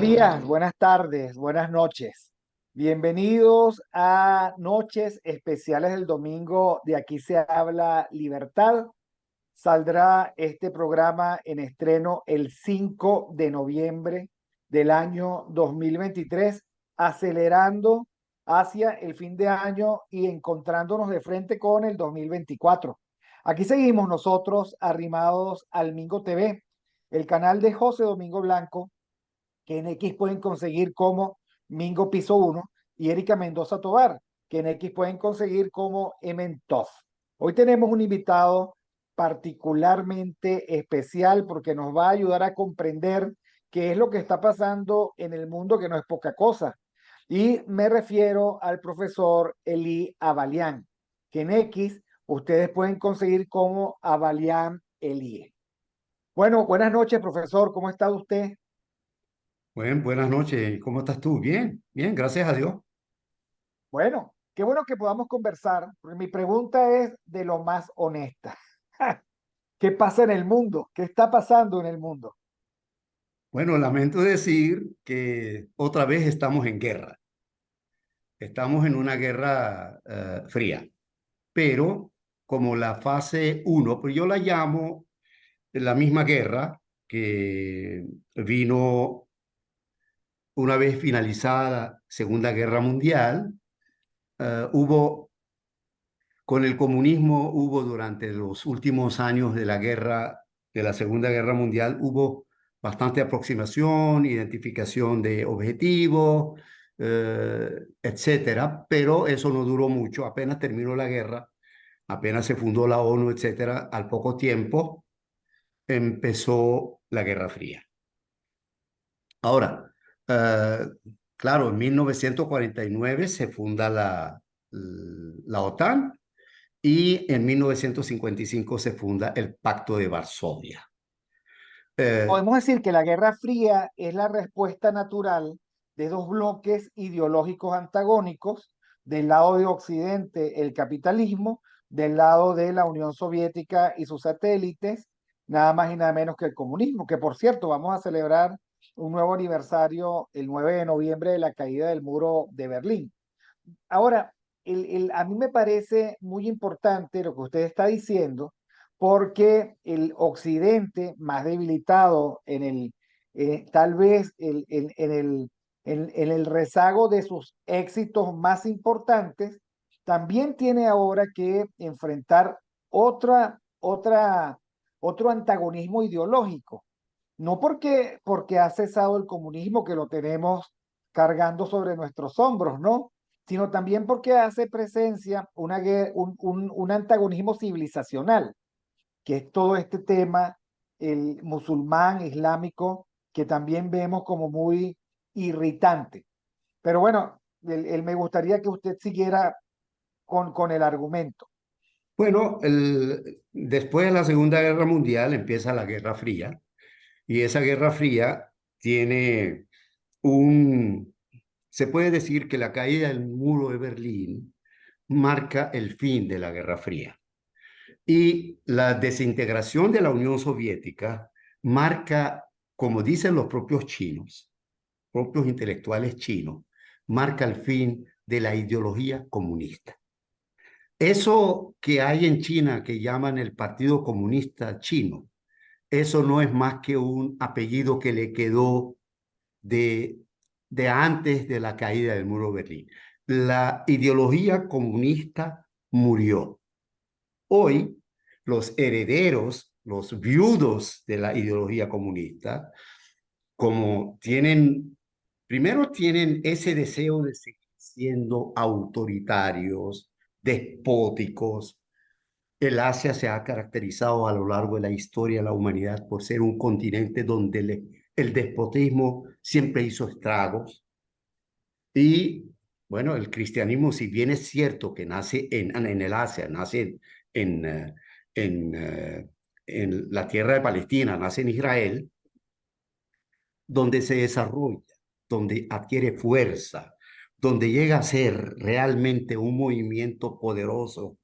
días, buenas tardes, buenas noches. Bienvenidos a Noches Especiales del Domingo de Aquí se habla libertad. Saldrá este programa en estreno el 5 de noviembre del año 2023, acelerando hacia el fin de año y encontrándonos de frente con el 2024. Aquí seguimos nosotros arrimados al Mingo TV, el canal de José Domingo Blanco, que en X pueden conseguir como Mingo Piso Uno, y Erika Mendoza Tobar, que en X pueden conseguir como Ementof. Hoy tenemos un invitado particularmente especial porque nos va a ayudar a comprender qué es lo que está pasando en el mundo, que no es poca cosa. Y me refiero al profesor Eli Abalián, que en X ustedes pueden conseguir como Abalián Elie. Bueno, buenas noches, profesor. ¿Cómo está usted? Buenas noches. ¿Cómo estás tú? Bien, bien, gracias a Dios. Bueno, qué bueno que podamos conversar, porque mi pregunta es de lo más honesta. ¿Qué pasa en el mundo? ¿Qué está pasando en el mundo? Bueno, lamento decir que otra vez estamos en guerra. Estamos en una guerra fría, pero como la fase uno, pues yo la llamo la misma guerra que vino una vez finalizada la Segunda Guerra Mundial. Hubo Con el comunismo hubo durante los últimos años de la guerra, de la Segunda Guerra Mundial, hubo bastante aproximación, identificación de objetivos, etcétera, pero eso no duró mucho. Apenas terminó la guerra, apenas se fundó la ONU, etcétera, al poco tiempo empezó la Guerra Fría. Ahora, eh, claro, en 1949 se funda la OTAN y en 1955 se funda el Pacto de Varsovia. Eh, Podemos decir que la Guerra Fría es la respuesta natural de dos bloques ideológicos antagónicos, del lado de Occidente el capitalismo, del lado de la Unión Soviética y sus satélites, nada más y nada menos que el comunismo, que por cierto vamos a celebrar un nuevo aniversario el 9 de noviembre de la caída del muro de Berlín. Ahora, a mí me parece muy importante lo que usted está diciendo, porque el occidente más debilitado tal vez en el rezago de sus éxitos más importantes, también tiene ahora que enfrentar otra, otra, otro antagonismo ideológico. No porque ha cesado el comunismo, que lo tenemos cargando sobre nuestros hombros, ¿no? Sino también porque hace presencia un antagonismo civilizacional, que es todo este tema, el musulmán islámico, que también vemos como muy irritante. Pero bueno, me gustaría que usted siguiera con el argumento. bueno, después de la Segunda Guerra Mundial empieza la Guerra Fría y esa Guerra Fría tiene un... Se puede decir que la caída del muro de Berlín marca el fin de la Guerra Fría y la desintegración de la Unión Soviética marca, como dicen los propios intelectuales chinos, marca el fin de la ideología comunista. Eso que hay en China que llaman el Partido Comunista Chino, eso no es más que un apellido que le quedó de, de antes de la caída del muro de Berlín. La ideología comunista murió. Hoy, los herederos, los viudos de la ideología comunista, como primero tienen ese deseo de seguir siendo autoritarios, despóticos. El Asia se ha caracterizado a lo largo de la historia de la humanidad por ser un continente donde el despotismo siempre hizo estragos. Y bueno, el cristianismo, si bien es cierto que nace en el Asia, nace en, eh, en, eh, en la tierra de Palestina, nace en Israel, donde se desarrolla, donde adquiere fuerza, donde llega a ser realmente un movimiento poderoso,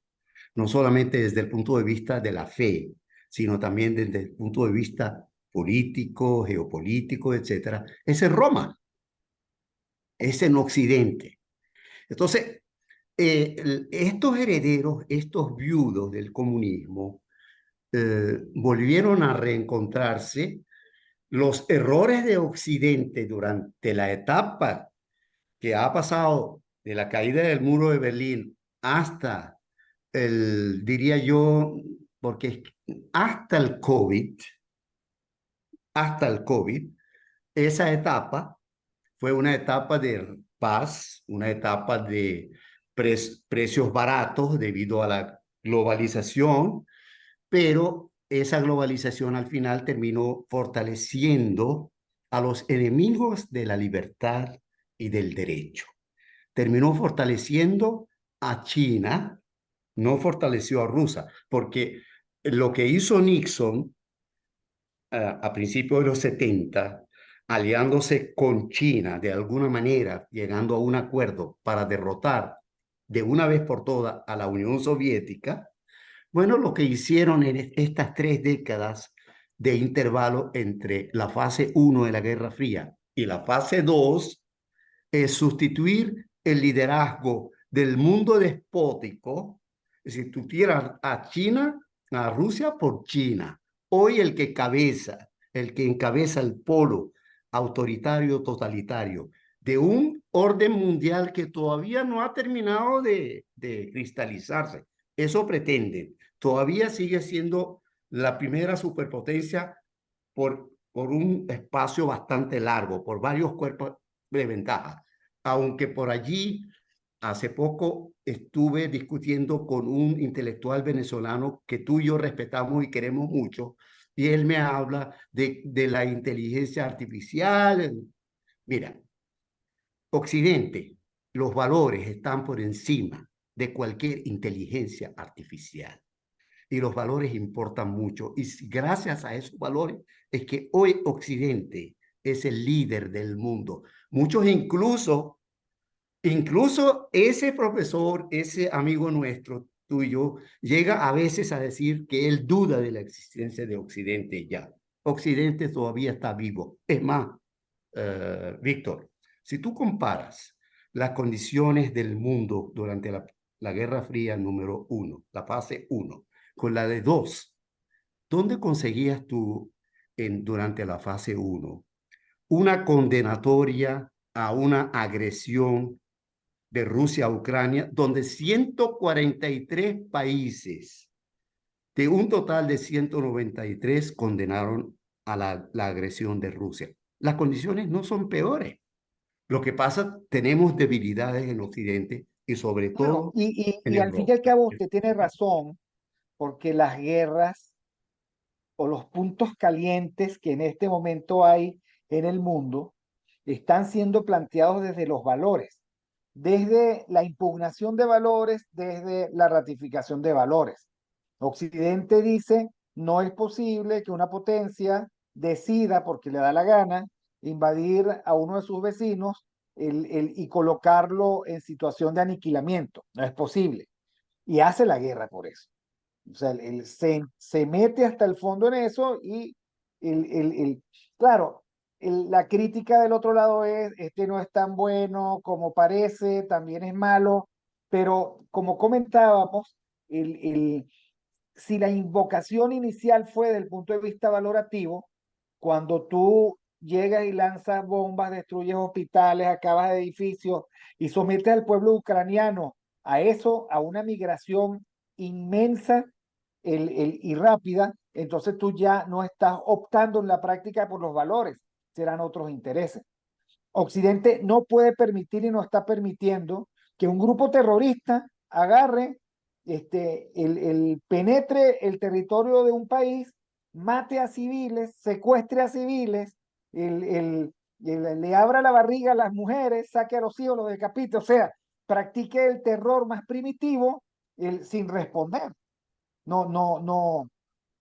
no solamente desde el punto de vista de la fe, sino también desde el punto de vista político, geopolítico, etcétera, es en Roma, es en Occidente. Entonces, estos herederos, estos viudos del comunismo, volvieron a reencontrarse. Los errores de Occidente durante la etapa que ha pasado de la caída del muro de Berlín hasta diría yo, porque hasta el COVID, esa etapa fue una etapa de paz, una etapa de precios baratos debido a la globalización, pero esa globalización al final terminó fortaleciendo a los enemigos de la libertad y del derecho. Terminó fortaleciendo a China, no fortaleció a Rusia, porque lo que hizo Nixon a principios de los 70, aliándose con China de alguna manera, llegando a un acuerdo para derrotar de una vez por todas a la Unión Soviética, bueno, lo que hicieron en estas 3 décadas de intervalo entre la fase 1 de la Guerra Fría y la fase 2 es sustituir el liderazgo del mundo despótico, es decir, tú tiras a China, a Rusia por China. Hoy el que encabeza el polo autoritario totalitario de un orden mundial que todavía no ha terminado de cristalizarse. Eso pretenden. Todavía sigue siendo la primera superpotencia por un espacio bastante largo, por varios cuerpos de ventaja. Aunque por allí, hace poco estuve discutiendo con un intelectual venezolano que tú y yo respetamos y queremos mucho, y él me habla de la inteligencia artificial. Mira, Occidente, los valores están por encima de cualquier inteligencia artificial y los valores importan mucho. Y gracias a esos valores es que hoy Occidente es el líder del mundo. Muchos incluso ese profesor, ese amigo nuestro, tuyo, llega a veces a decir que él duda de la existencia de Occidente ya. Occidente todavía está vivo. Es más, Víctor, si tú comparas las condiciones del mundo durante la Guerra Fría número 1, la fase 1, con la de 2, ¿dónde conseguías tú durante la fase 1 una condenatoria a una agresión de Rusia a Ucrania, donde 143 países de un total de 193 condenaron a la agresión de Rusia? Las condiciones no son peores. Lo que pasa, tenemos debilidades en Occidente y sobre Bueno, todo en y al fin y al Europa. cabo usted tiene razón, porque las guerras o los puntos calientes que en este momento hay en el mundo están siendo planteados desde los valores, desde la impugnación de valores, desde la ratificación de valores. Occidente dice, no es posible que una potencia decida, porque le da la gana, invadir a uno de sus vecinos y colocarlo en situación de aniquilamiento. No es posible. Y hace la guerra por eso. O sea, él se mete hasta el fondo en eso y claro, la crítica del otro lado es, este no es tan bueno como parece, también es malo, pero como comentábamos, si la invocación inicial fue desde el punto de vista valorativo, cuando tú llegas y lanzas bombas, destruyes hospitales, acabas edificios y sometes al pueblo ucraniano a eso, a una migración inmensa y rápida, entonces tú ya no estás optando en la práctica por los valores, serán otros intereses. Occidente no puede permitir y no está permitiendo que un grupo terrorista agarre, penetre el territorio de un país, mate a civiles, secuestre a civiles, le abra la barriga a las mujeres, saque a los hijos, los decapite, o sea, practique el terror más primitivo sin responder. No, no,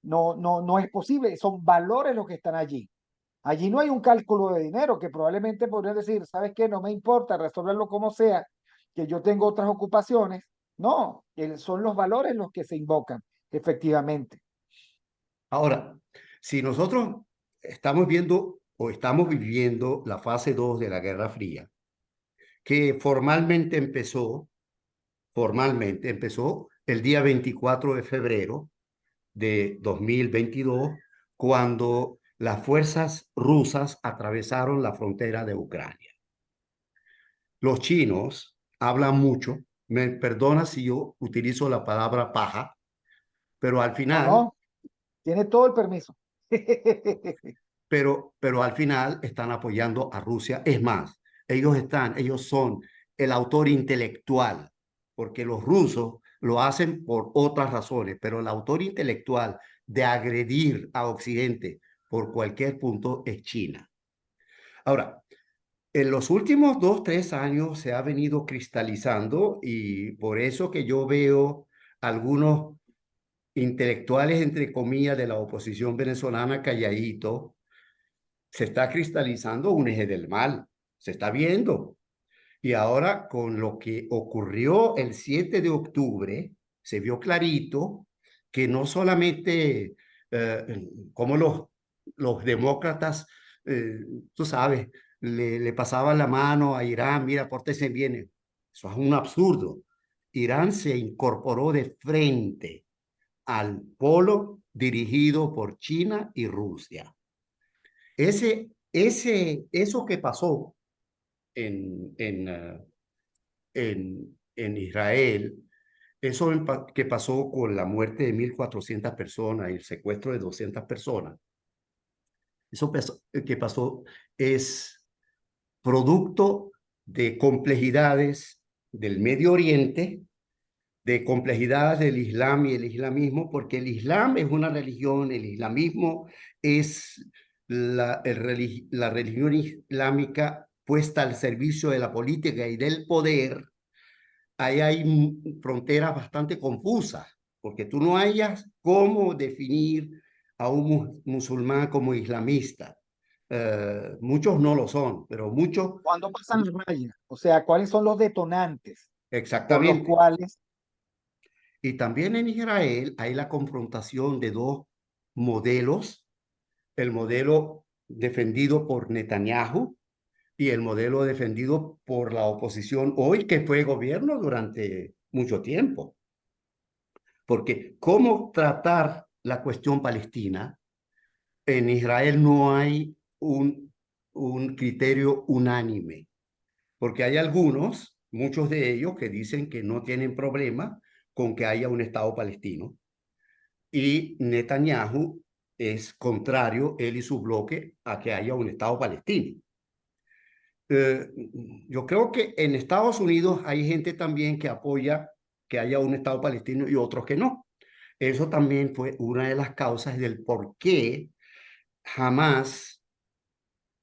no, no es posible, son valores los que están allí. Allí no hay un cálculo de dinero que probablemente podrían decir, ¿sabes qué? No me importa resolverlo como sea, que yo tengo otras ocupaciones. No, son los valores los que se invocan, efectivamente. Ahora, si nosotros estamos viendo o estamos viviendo la fase 2 de la Guerra Fría, que formalmente empezó el día 24 de febrero de 2022, cuando las fuerzas rusas atravesaron la frontera de Ucrania. Los chinos hablan mucho, me perdona si yo utilizo la palabra paja, pero al No, final, no, tiene todo el permiso. pero al final están apoyando a Rusia. Es más, ellos son el autor intelectual, porque los rusos lo hacen por otras razones, pero el autor intelectual de agredir a Occidente por cualquier punto es China. Ahora, en los últimos 2, 3 años se ha venido cristalizando y por eso que yo veo algunos intelectuales, entre comillas, de la oposición venezolana calladito, se está cristalizando un eje del mal, se está viendo. Y ahora con lo que ocurrió el 7 de octubre, se vio clarito que no solamente como los demócratas, eh, tú sabes, le pasaban la mano a Irán, mira, pórtese bien. Eso es un absurdo. Irán se incorporó de frente al polo dirigido por China y Rusia. Eso que pasó en, en, en Israel, eso que pasó con la muerte de 1.400 personas y el secuestro de 200 personas, eso que pasó es producto de complejidades del Medio Oriente, de complejidades del Islam y el islamismo, porque el Islam es una religión, el islamismo es la religión islámica puesta al servicio de la política y del poder. Ahí hay fronteras bastante confusas, porque tú no hayas cómo definir a un musulmán como islamista. Muchos no lo son, pero muchos ¿Cuándo pasan las rayas? O sea, ¿cuáles son los detonantes por los exactamente. cuales, Y también en Israel hay la confrontación de dos modelos, el modelo defendido por Netanyahu y el modelo defendido por la oposición hoy, que fue gobierno durante mucho tiempo? Porque cómo tratar la cuestión palestina, en Israel no hay un criterio unánime, porque hay algunos, muchos de ellos, que dicen que no tienen problema con que haya un Estado palestino, y Netanyahu es contrario, él y su bloque, a que haya un Estado palestino. Eh, yo creo que en Estados Unidos hay gente también que apoya que haya un Estado palestino y otros que no. Eso también fue una de las causas del por qué jamás,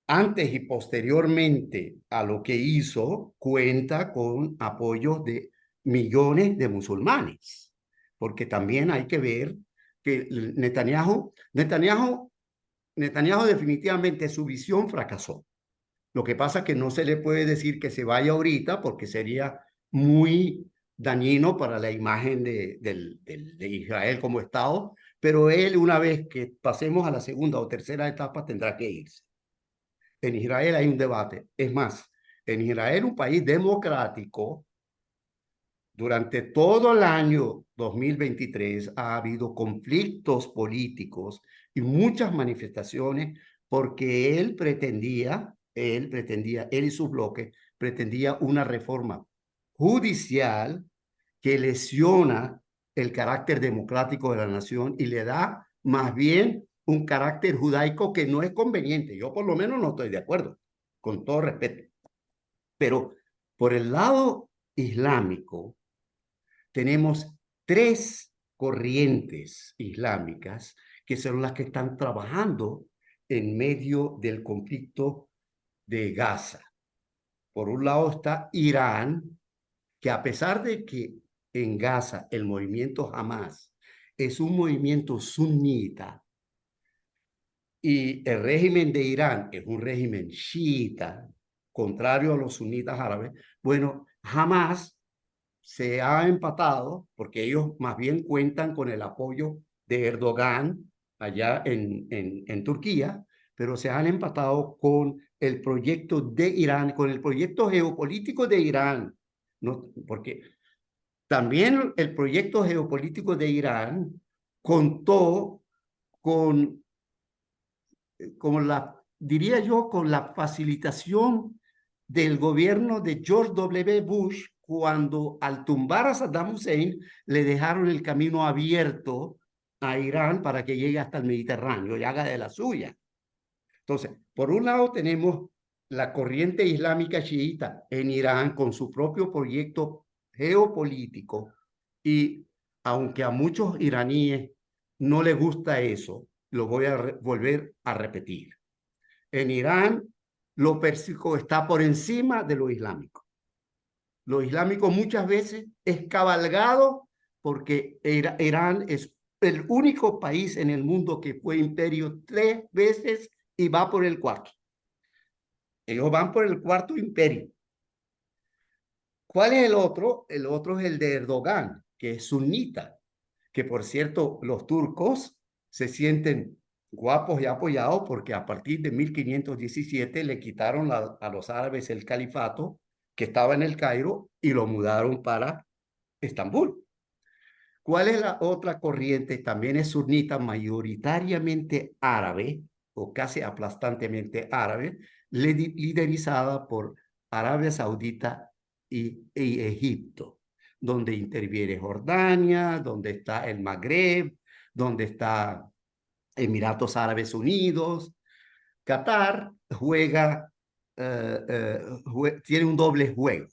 antes y posteriormente a lo que hizo, cuenta con apoyos de millones de musulmanes. Porque también hay que ver que Netanyahu definitivamente su visión fracasó. Lo que pasa es que no se le puede decir que se vaya ahorita porque sería muy dañino para la imagen de Israel como Estado, pero él una vez que pasemos a la segunda o tercera etapa tendrá que irse. En Israel hay un debate. Es más, en Israel, un país democrático, durante todo el año 2023 ha habido conflictos políticos y muchas manifestaciones porque él y su bloque pretendía una reforma judicial que lesiona el carácter democrático de la nación y le da más bien un carácter judaico que no es conveniente. Yo por lo menos no estoy de acuerdo, con todo respeto. Pero por el lado islámico, tenemos tres corrientes islámicas que son las que están trabajando en medio del conflicto de Gaza. Por un lado está Irán, que a pesar de que en Gaza el movimiento Hamas es un movimiento sunita y el régimen de Irán es un régimen chiita, contrario a los sunitas árabes, bueno, Hamas se ha empatado porque ellos más bien cuentan con el apoyo de Erdogan allá en Turquía, pero se han empatado con el proyecto de Irán, con el proyecto geopolítico de Irán, ¿no? Porque también el proyecto geopolítico de Irán contó con, diría yo, con la facilitación del gobierno de George W. Bush cuando al tumbar a Saddam Hussein le dejaron el camino abierto a Irán para que llegue hasta el Mediterráneo y haga de la suya. Entonces, por un lado tenemos la corriente islámica chiita en Irán con su propio proyecto geopolítico y aunque a muchos iraníes no les gusta eso, lo voy a volver a repetir. En Irán, lo persíco está por encima de lo islámico. Lo islámico muchas veces es cabalgado porque Irán es el único país en el mundo que fue imperio 3 veces y va por el cuarto. Ellos van por el cuarto imperio. ¿Cuál es el otro? El otro es el de Erdogan, que es sunita, que por cierto los turcos se sienten guapos y apoyados porque a partir de 1517 le quitaron a los árabes el califato que estaba en el Cairo y lo mudaron para Estambul. ¿Cuál es la otra corriente? También es sunita, mayoritariamente árabe o casi aplastantemente árabe, liderizada por Arabia Saudita y Egipto, donde interviene Jordania, donde está el Magreb, donde está Emiratos Árabes Unidos. Qatar tiene un doble juego.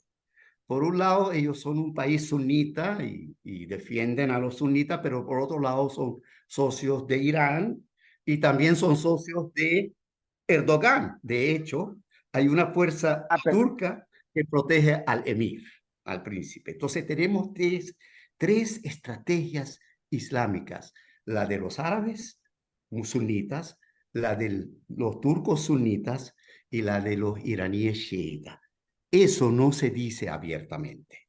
Por un lado, ellos son un país sunita y defienden a los sunitas, pero por otro lado son socios de Irán y también son socios de Erdogan. De hecho, hay una fuerza Pero turca que protege al emir, al príncipe. Entonces tenemos tres estrategias islámicas, la de los árabes sunitas, la de los turcos sunitas y la de los iraníes chiitas. Eso no se dice abiertamente.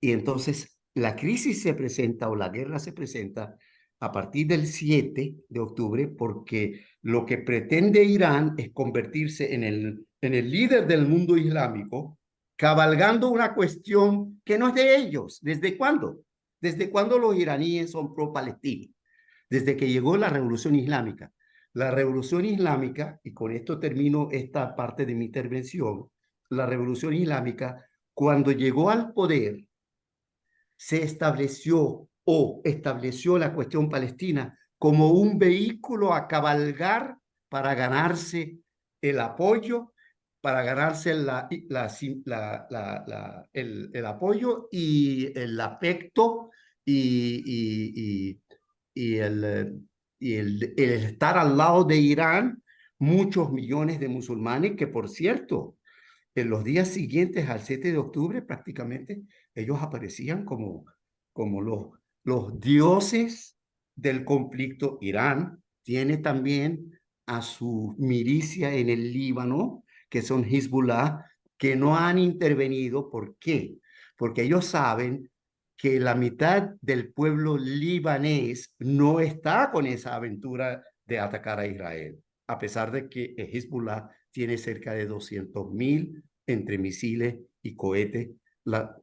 Y entonces la crisis se presenta o la guerra se presenta a partir del 7 de octubre porque lo que pretende Irán es convertirse en el líder del mundo islámico, cabalgando una cuestión que no es de ellos. ¿Desde cuándo? ¿Desde cuándo los iraníes son pro-palestinos? Desde que llegó la revolución islámica. La revolución islámica, y con esto termino esta parte de mi intervención, la revolución islámica, cuando llegó al poder, se estableció la cuestión palestina como un vehículo a cabalgar para ganarse el apoyo, para ganarse el apoyo y el afecto y, y, el, el estar al lado de Irán, muchos millones de musulmanes que, por cierto, en los días siguientes al 7 de octubre prácticamente ellos aparecían como los dioses del conflicto. Irán tiene también a su milicia en el Líbano, que son Hezbollah, que no han intervenido. ¿Por qué? Porque ellos saben que la mitad del pueblo libanés no está con esa aventura de atacar a Israel, a pesar de que Hezbollah tiene cerca de 200.000 entre misiles y cohetes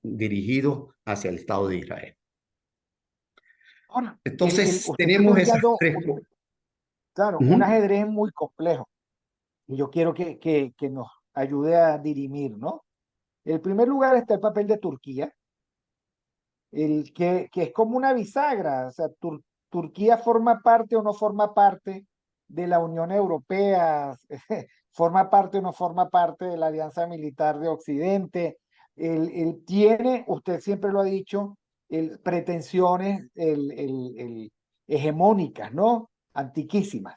dirigidos hacia el Estado de Israel. ahora, Entonces, usted está tenemos esas planteando, tres. claro, un Ujú. ajedrez muy complejo y yo quiero que nos ayude a dirimir, ¿no? En el primer lugar está el papel de Turquía, que es como una bisagra, o sea, Turquía forma parte o no forma parte de la Unión Europea, forma parte o no forma parte de la Alianza Militar de Occidente. Él tiene, usted siempre lo ha dicho, pretensiones hegemónicas, ¿no? Antiquísimas.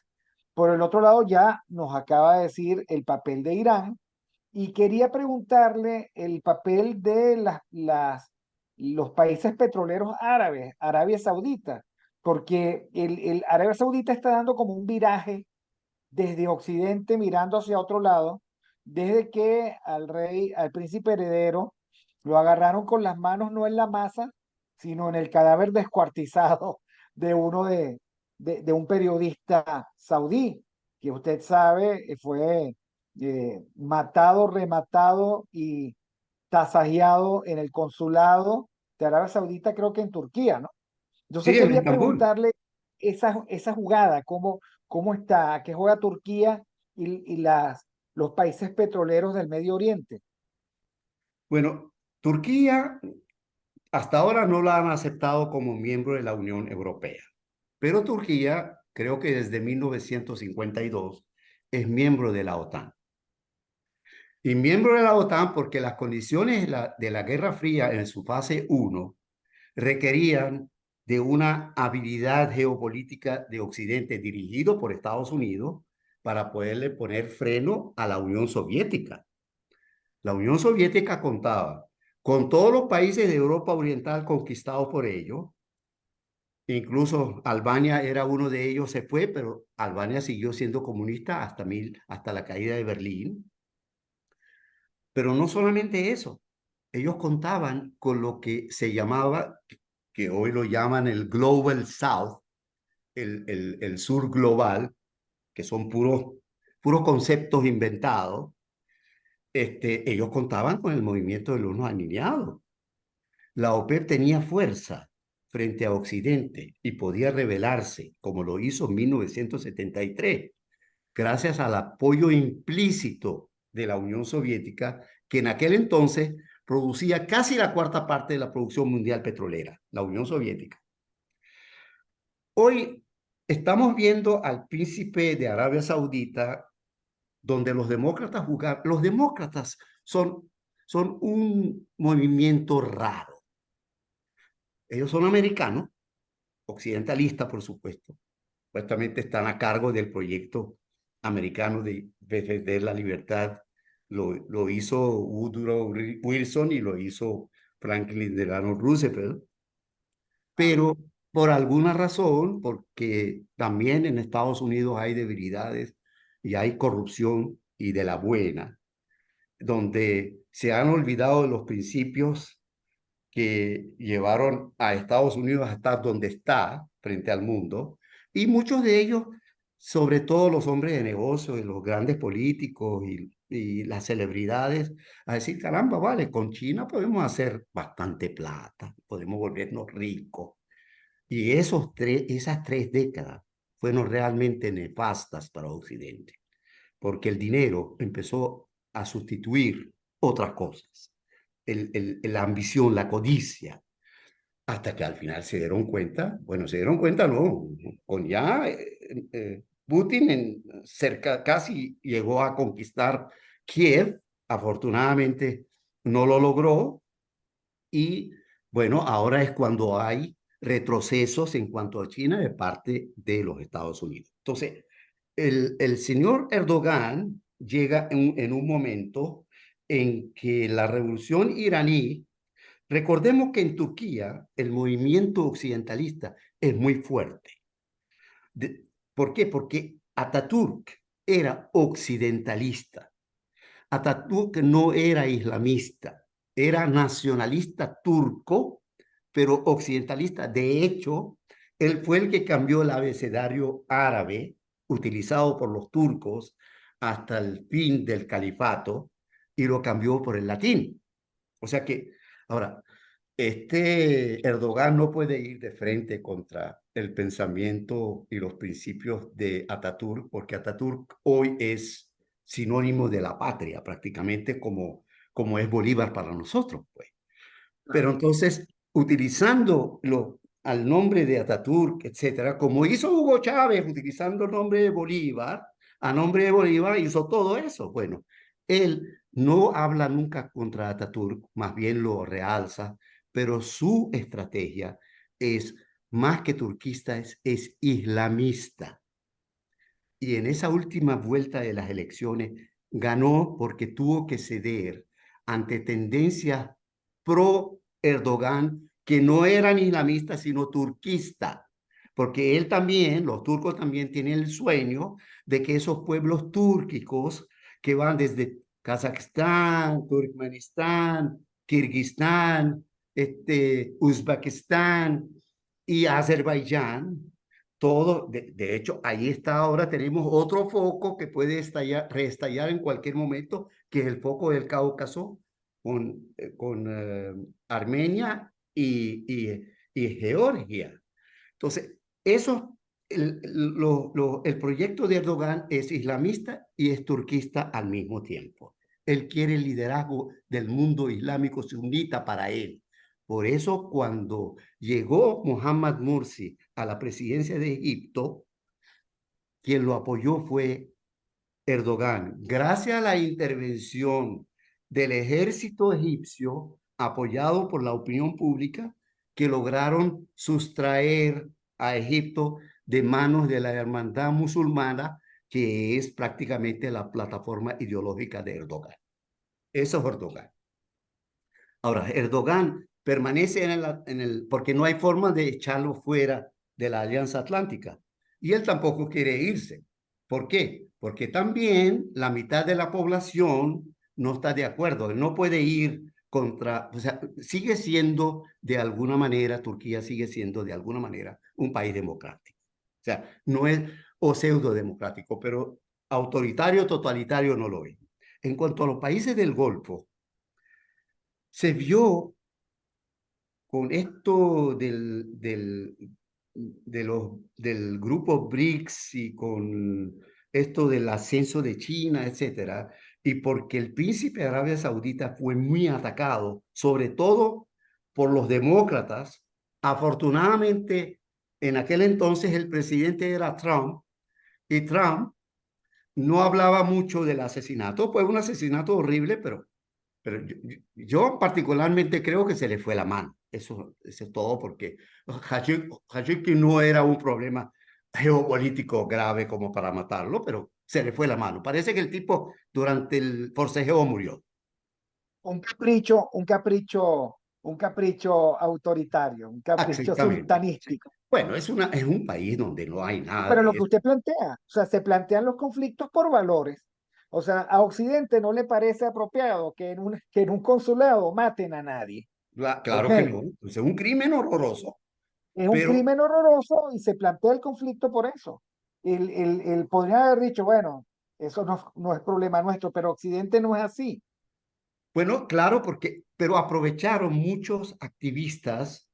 Por el otro lado, ya nos acaba de decir el papel de Irán y quería preguntarle el papel de los países petroleros árabes, Arabia Saudita, porque el Arabia Saudita está dando como un viraje desde Occidente mirando hacia otro lado, desde que al príncipe heredero, lo agarraron con las manos no en la masa, sino en el cadáver descuartizado de uno de un periodista saudí, que usted sabe fue matado, rematado y tasajeado en el consulado de Arabia Saudita, creo que en Turquía, ¿no? Entonces Sí, en quería Estambul. preguntarle esa jugada, cómo está, a qué juega Turquía y los países petroleros del Medio Oriente. Bueno, Turquía hasta ahora no la han aceptado como miembro de la Unión Europea, pero Turquía, creo que desde 1952, es miembro de la OTAN. Y miembro de la OTAN porque las condiciones de la Guerra Fría en su fase uno requerían de una habilidad geopolítica de Occidente dirigido por Estados Unidos para poderle poner freno a la Unión Soviética. La Unión Soviética contaba con todos los países de Europa Oriental conquistados por ellos. Incluso Albania era uno de ellos, se fue, pero Albania siguió siendo comunista hasta la caída de Berlín. Pero no solamente eso, ellos contaban con lo que se llamaba, que hoy lo llaman el Global South, el sur global, que son puros conceptos inventados. Ellos contaban con el movimiento de los no alineados. La OPEP tenía fuerza frente a Occidente y podía rebelarse, como lo hizo en 1973, gracias al apoyo implícito de la Unión Soviética, que en aquel entonces producía casi la cuarta parte de la producción mundial petrolera, la Unión Soviética. Hoy estamos viendo al príncipe de Arabia Saudita, donde los demócratas son un movimiento raro. Ellos son americanos, occidentalistas, por supuesto. Supuestamente están a cargo del proyecto americano de defender la libertad. Lo hizo Woodrow Wilson y lo hizo Franklin Delano Roosevelt. Pero por alguna razón, porque también en Estados Unidos hay debilidades y hay corrupción y de la buena, donde se han olvidado de los principios que llevaron a Estados Unidos a estar donde está frente al mundo, y muchos de ellos, sobre todo los hombres de negocio y los grandes políticos y las celebridades, a decir, caramba, vale, con China podemos hacer bastante plata, podemos volvernos ricos. Y esas 3 décadas fueron realmente nefastas para Occidente, porque el dinero empezó a sustituir otras cosas, la ambición, la codicia, hasta que al final se dieron cuenta, bueno, se dieron cuenta, no, con ya Putin casi llegó a conquistar Kiev, afortunadamente no lo logró, y bueno, ahora es cuando hay retrocesos en cuanto a China de parte de los Estados Unidos. Entonces, el señor Erdogan llega en un momento en que la revolución iraní, recordemos que en Turquía el movimiento occidentalista es muy fuerte. ¿Por qué? Porque Atatürk era occidentalista. Atatürk no era islamista, era nacionalista turco, pero occidentalista. De hecho, él fue el que cambió el abecedario árabe utilizado por los turcos hasta el fin del califato y lo cambió por el latín. O sea que, ahora, Erdogan no puede ir de frente contra el pensamiento y los principios de Atatürk, porque Atatürk hoy es sinónimo de la patria, prácticamente como es Bolívar para nosotros, pues. Pero entonces, utilizándolo al nombre de Atatürk, etcétera, como hizo Hugo Chávez, utilizando el nombre de Bolívar, a nombre de Bolívar hizo todo eso. Bueno, él no habla nunca contra Atatürk, más bien lo realza, pero su estrategia es más que turquista, es islamista. Y en esa última vuelta de las elecciones ganó porque tuvo que ceder ante tendencias pro Erdogan que no eran islamistas sino turquistas, porque él también, los turcos también tienen el sueño de que esos pueblos túrquicos que van desde Kazajstán, Turkmenistán, Kirguistán, Uzbekistán y Azerbaiyán, todo, de hecho, ahí está, ahora tenemos otro foco que puede reestallar en cualquier momento, que es el foco del Cáucaso con Armenia y Georgia. Entonces, eso, el proyecto de Erdogan es islamista y es turquista al mismo tiempo. Él quiere el liderazgo del mundo islámico sunita para él. Por eso, cuando llegó Mohamed Morsi a la presidencia de Egipto, quien lo apoyó fue Erdogan. Gracias a la intervención del ejército egipcio, apoyado por la opinión pública, que lograron sustraer a Egipto de manos de la hermandad musulmana, que es prácticamente la plataforma ideológica de Erdogan. Eso es Erdogan. Ahora, Erdogan permanece porque no hay forma de echarlo fuera de la Alianza Atlántica. Y él tampoco quiere irse. ¿Por qué? Porque también la mitad de la población no está de acuerdo. Él no puede ir contra, o sea, sigue siendo de alguna manera, Turquía sigue siendo de alguna manera un país democrático. O sea, no es, o pseudo democrático, pero autoritario, totalitario no lo es. En cuanto a los países del Golfo, se vio con esto del grupo BRICS y con esto del ascenso de China, etcétera, y porque el príncipe de Arabia Saudita fue muy atacado, sobre todo por los demócratas. Afortunadamente, en aquel entonces el presidente era Trump, y Trump no hablaba mucho del asesinato, pues un asesinato horrible, pero yo particularmente creo que se le fue la mano. Eso es todo porque Khashoggi no era un problema geopolítico grave como para matarlo, pero se le fue la mano. Parece que el tipo durante el forcejeo murió. Un capricho autoritario, un capricho Exactamente. Sí. sultanístico. Bueno, es un país donde no hay nada Pero lo de que eso. usted plantea, o sea, se plantean los conflictos por valores. O sea, a Occidente no le parece apropiado que en un consulado maten a nadie. ¿Ok? Claro que no. Es un crimen horroroso, Es un pero crimen horroroso y se plantea el conflicto por eso. Podría haber dicho, bueno, eso no es problema nuestro, pero Occidente no es así. bueno, claro, pero aprovecharon muchos activistas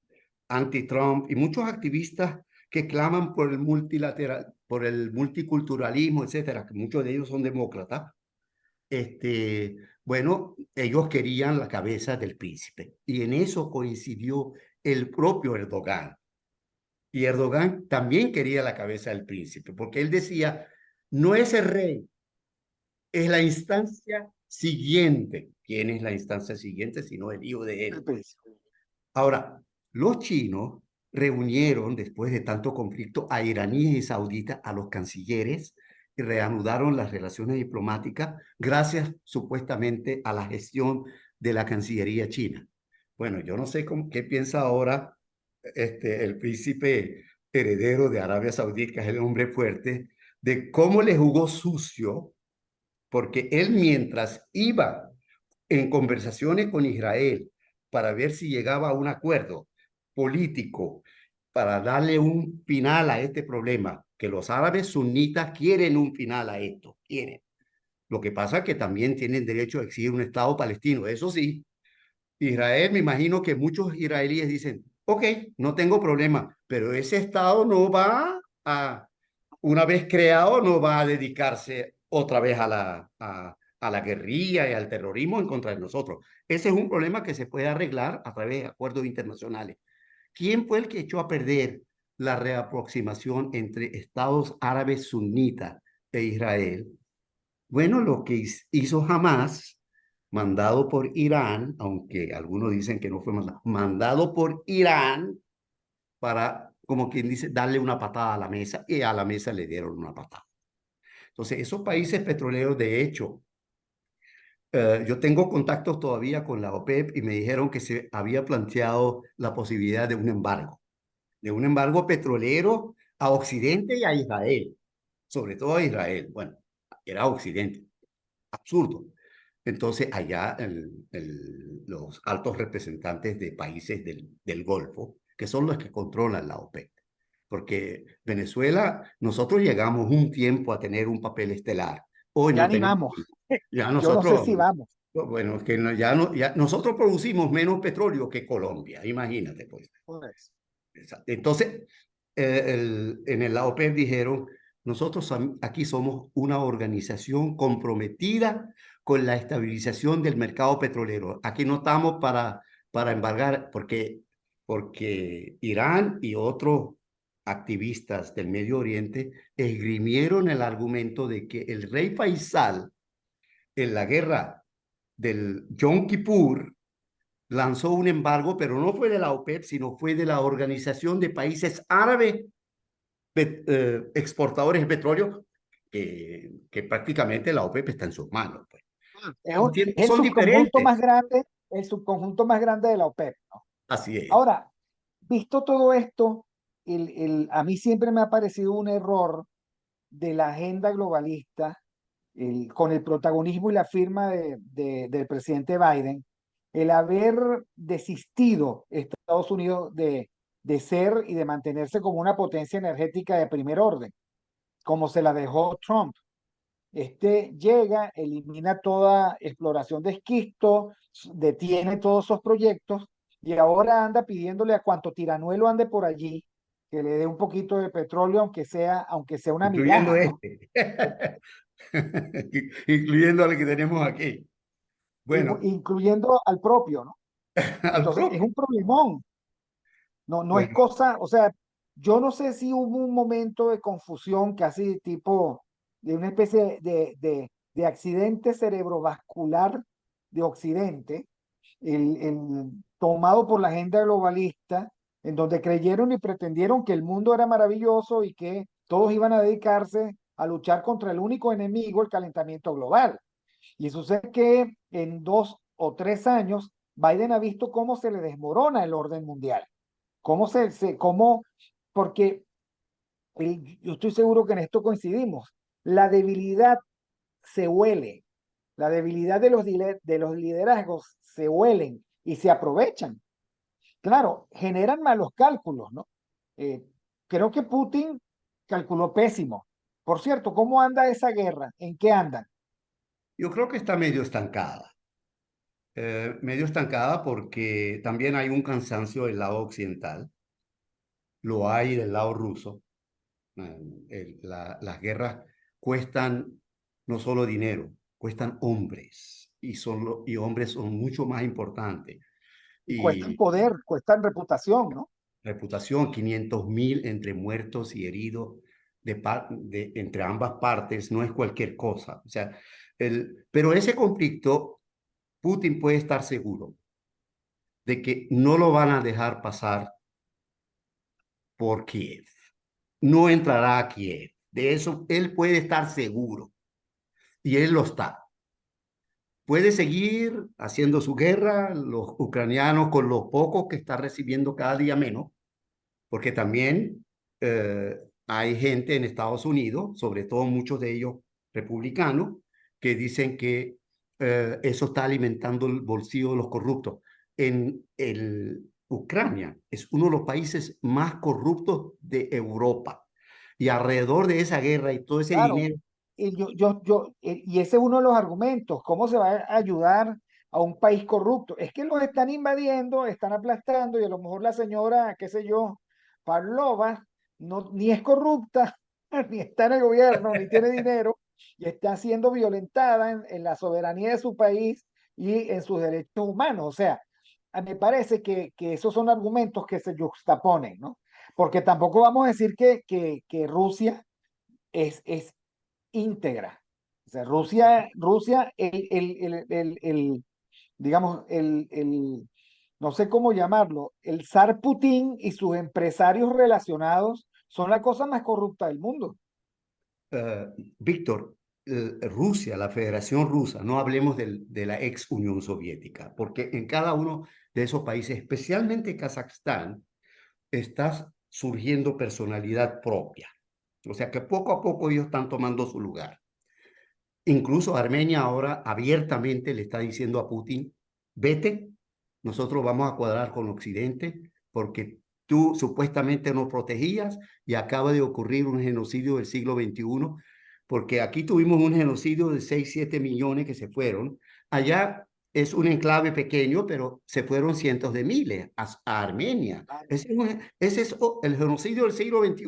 anti-Trump y muchos activistas que claman por el multilateral, por el multiculturalismo, etcétera, que muchos de ellos son demócratas. Bueno, ellos querían la cabeza del príncipe y en eso coincidió el propio Erdogan. Y Erdogan también quería la cabeza del príncipe, porque él decía, no es el rey, es la instancia siguiente. ¿Quién es la instancia siguiente sino el hijo de El él? príncipe. Ahora, los chinos reunieron después de tanto conflicto a iraníes y sauditas, a los cancilleres, y reanudaron las relaciones diplomáticas gracias supuestamente a la gestión de la Cancillería china. Bueno, yo no sé qué piensa ahora el príncipe heredero de Arabia Saudita, que es el hombre fuerte, de cómo le jugó sucio, porque él mientras iba en conversaciones con Israel para ver si llegaba a un acuerdo político para darle un final a este problema, que los árabes sunitas quieren un final a esto, quieren. Lo que pasa es que también tienen derecho a exigir un Estado palestino. Eso sí, Israel, me imagino que muchos israelíes dicen, ok, no tengo problema, pero ese Estado no va a, una vez creado, no va a dedicarse otra vez a la guerrilla y al terrorismo en contra de nosotros. Ese es un problema que se puede arreglar a través de acuerdos internacionales. ¿Quién fue el que echó a perder la reaproximación entre Estados árabes sunitas e Israel? Bueno, lo que hizo Hamas, mandado por Irán, aunque algunos dicen que no fue mandado por Irán para, como quien dice, darle una patada a la mesa, y a la mesa le dieron una patada. Entonces, esos países petroleros, de hecho, yo tengo contactos todavía con la OPEP y me dijeron que se había planteado la posibilidad de un embargo petrolero a Occidente y a Israel, sobre todo a Israel. Bueno, era Occidente, absurdo. Entonces, allá los altos representantes de países del Golfo, que son los que controlan la OPEP, porque Venezuela, nosotros llegamos un tiempo a tener un papel estelar. Hoy Ya no ni tenemos. vamos. Ya Yo no sé nosotros, si vamos. bueno, es que ya, no, ya nosotros producimos menos petróleo que Colombia, imagínate pues. Pues, Entonces, en la OPEP dijeron, nosotros aquí somos una organización comprometida con la estabilización del mercado petrolero. Aquí no estamos para embargar, porque Irán y otros activistas del Medio Oriente esgrimieron el argumento de que el rey Faisal en la guerra del Yom Kippur lanzó un embargo, pero no fue de la OPEP, sino fue de la Organización de Países Árabes Exportadores de Petróleo, que prácticamente la OPEP está en sus manos. Pues. Los es tiempos el son subconjunto diferentes. más grande, el subconjunto más grande de la OPEP, ¿no? Así es. Ahora, visto todo esto, a mí siempre me ha parecido un error de la agenda globalista, con el protagonismo y la firma del presidente Biden, el haber desistido Estados Unidos de ser y de mantenerse como una potencia energética de primer orden, como se la dejó Trump. Este llega, elimina toda exploración de esquisto, detiene todos esos proyectos y ahora anda pidiéndole a cuanto tiranuelo ande por allí que le dé un poquito de petróleo, aunque sea una Incluyendo migaja, ¿no? este. Incluyendo al que tenemos aquí. Bueno, Incluyendo al propio, ¿no? al Entonces es propio. un problemón, no es Bueno, cosa, o sea, yo no sé si hubo un momento de confusión casi tipo de una especie de accidente cerebrovascular de Occidente, tomado por la agenda globalista, en donde creyeron y pretendieron que el mundo era maravilloso y que todos iban a dedicarse a luchar contra el único enemigo, el calentamiento global. Y sucede que en 2 o 3 años, Biden ha visto cómo se le desmorona el orden mundial. Cómo, porque yo estoy seguro que en esto coincidimos. La debilidad se huele, la debilidad de los liderazgos se huelen y se aprovechan. Claro, generan malos cálculos, ¿no? Eh, Creo que Putin calculó pésimo. Por cierto, ¿cómo anda esa guerra? ¿En qué andan? yo creo que está medio estancada. Medio estancada porque también hay un cansancio del lado occidental, lo hay del lado ruso. Las guerras cuestan no solo dinero, cuestan hombres y hombres son mucho más importantes. Y cuestan Y poder, cuestan reputación, ¿no? reputación, 500.000 entre muertos y heridos entre ambas partes, no es cualquier cosa. O sea, pero ese conflicto, Putin puede estar seguro de que no lo van a dejar pasar por Kiev. No entrará a Kiev. De eso él puede estar seguro. Y él lo está. Puede seguir haciendo su guerra, los ucranianos con los pocos que está recibiendo cada día menos, porque también hay gente en Estados Unidos, sobre todo muchos de ellos republicanos, que dicen que eso está alimentando el bolsillo de los corruptos. Ucrania es uno de los países más corruptos de Europa. Y alrededor de esa guerra y todo ese Claro, dinero, y ese es uno de los argumentos. ¿Cómo se va a ayudar a un país corrupto? Es que los están invadiendo, están aplastando y a lo mejor la señora, qué sé yo, Pavlova, no, ni es corrupta, ni está en el gobierno, ni tiene dinero, y está siendo violentada en la soberanía de su país y en sus derechos humanos. O sea, me parece que esos son argumentos que se juxtaponen, ¿no? Porque tampoco vamos a decir que Rusia es íntegra. O sea, Rusia, digamos, no sé cómo llamarlo, el zar Putin y sus empresarios relacionados son la cosa más corrupta del mundo. uh, Víctor, Rusia, la Federación Rusa, no hablemos de la ex Unión Soviética, porque en cada uno de esos países, especialmente Kazajstán, está surgiendo personalidad propia. O sea que poco a poco ellos están tomando su lugar. Incluso Armenia ahora abiertamente le está diciendo a Putin, vete, nosotros vamos a cuadrar con Occidente porque tú supuestamente nos protegías y acaba de ocurrir un genocidio del siglo XXI, porque aquí tuvimos un genocidio de 6, 7 millones que se fueron. Allá es un enclave pequeño, pero se fueron cientos de miles a Armenia. Ese es el genocidio del siglo XXI.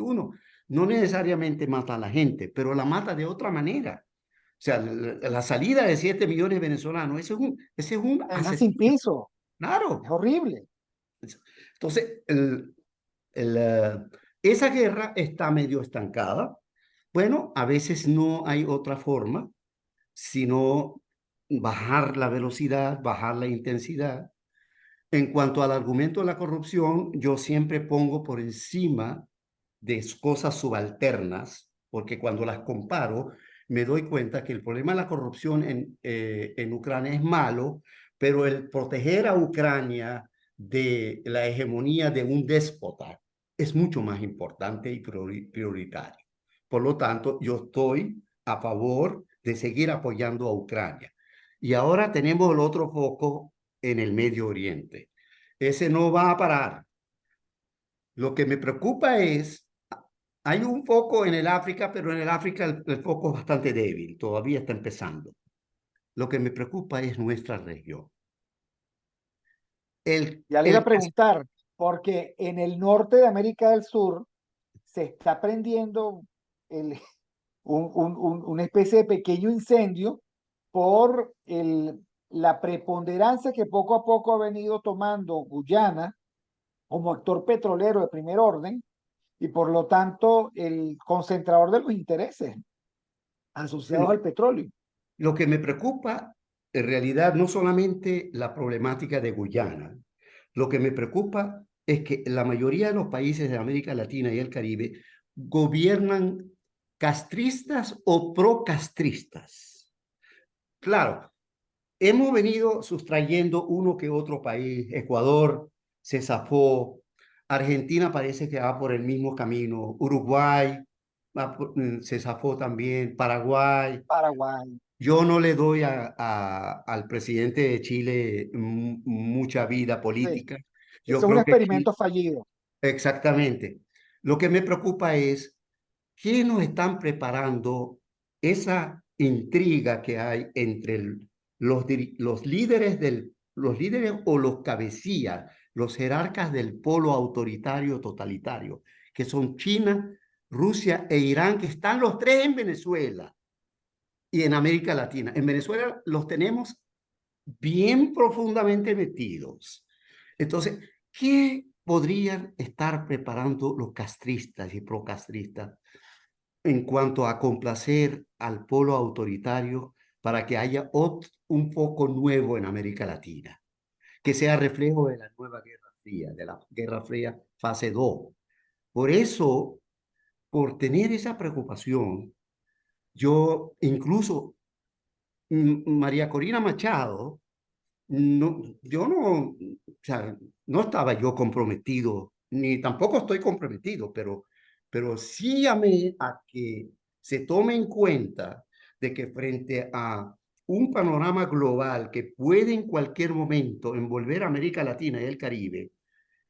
No necesariamente mata a la gente, pero la mata de otra manera. O sea, la salida de 7 millones de venezolanos, ese es un Además, sin asesino. piso, es Claro. horrible. Entonces, el, eh, esa guerra está medio estancada. Bueno, a veces no hay otra forma sino bajar la velocidad, bajar la intensidad. En cuanto al argumento de la corrupción, yo siempre pongo por encima de cosas subalternas, porque cuando las comparo, me doy cuenta que el problema de la corrupción en Ucrania es malo, pero el proteger a Ucrania de la hegemonía de un déspota es mucho más importante y prioritario. Por lo tanto, yo estoy a favor de seguir apoyando a Ucrania. Y ahora tenemos el otro foco en el Medio Oriente. Ese no va a parar. Lo que me preocupa es, hay un foco en el África, pero en el África el foco es bastante débil, todavía está empezando. Lo que me preocupa es nuestra región. Ya le iba a preguntar, porque en el norte de América del Sur se está prendiendo el, una especie de pequeño incendio por la preponderancia que poco a poco ha venido tomando Guyana como actor petrolero de primer orden y por lo tanto el concentrador de los intereses asociados Bueno, al petróleo. lo que me preocupa, en realidad, no solamente la problemática de Guyana, lo que me preocupa es que la mayoría de los países de América Latina y el Caribe gobiernan castristas o procastristas. Claro, hemos venido sustrayendo uno que otro país. Ecuador se zafó, Argentina parece que va por el mismo camino, Uruguay se zafó también, Paraguay. Paraguay. Yo no le doy al presidente de Chile mucha vida Sí, política. Yo eso es un creo que experimento fallido. exactamente. Lo que me preocupa es qué nos están preparando esa intriga que hay entre los líderes o los cabecillas, los jerarcas del polo autoritario totalitario, que son China, Rusia e Irán, que están los tres en Venezuela y en América Latina. En Venezuela los tenemos bien profundamente metidos. Entonces, ¿qué podrían estar preparando los castristas y procastristas en cuanto a complacer al polo autoritario para que haya un foco nuevo en América Latina, que sea reflejo de la nueva Guerra Fría, de la Guerra Fría fase 2? Por eso, por tener esa preocupación, yo incluso María Corina Machado, no, yo no, o sea, no estaba yo comprometido, ni tampoco estoy comprometido, pero sí llamé a que se tome en cuenta de que frente a un panorama global que puede en cualquier momento envolver a América Latina y el Caribe,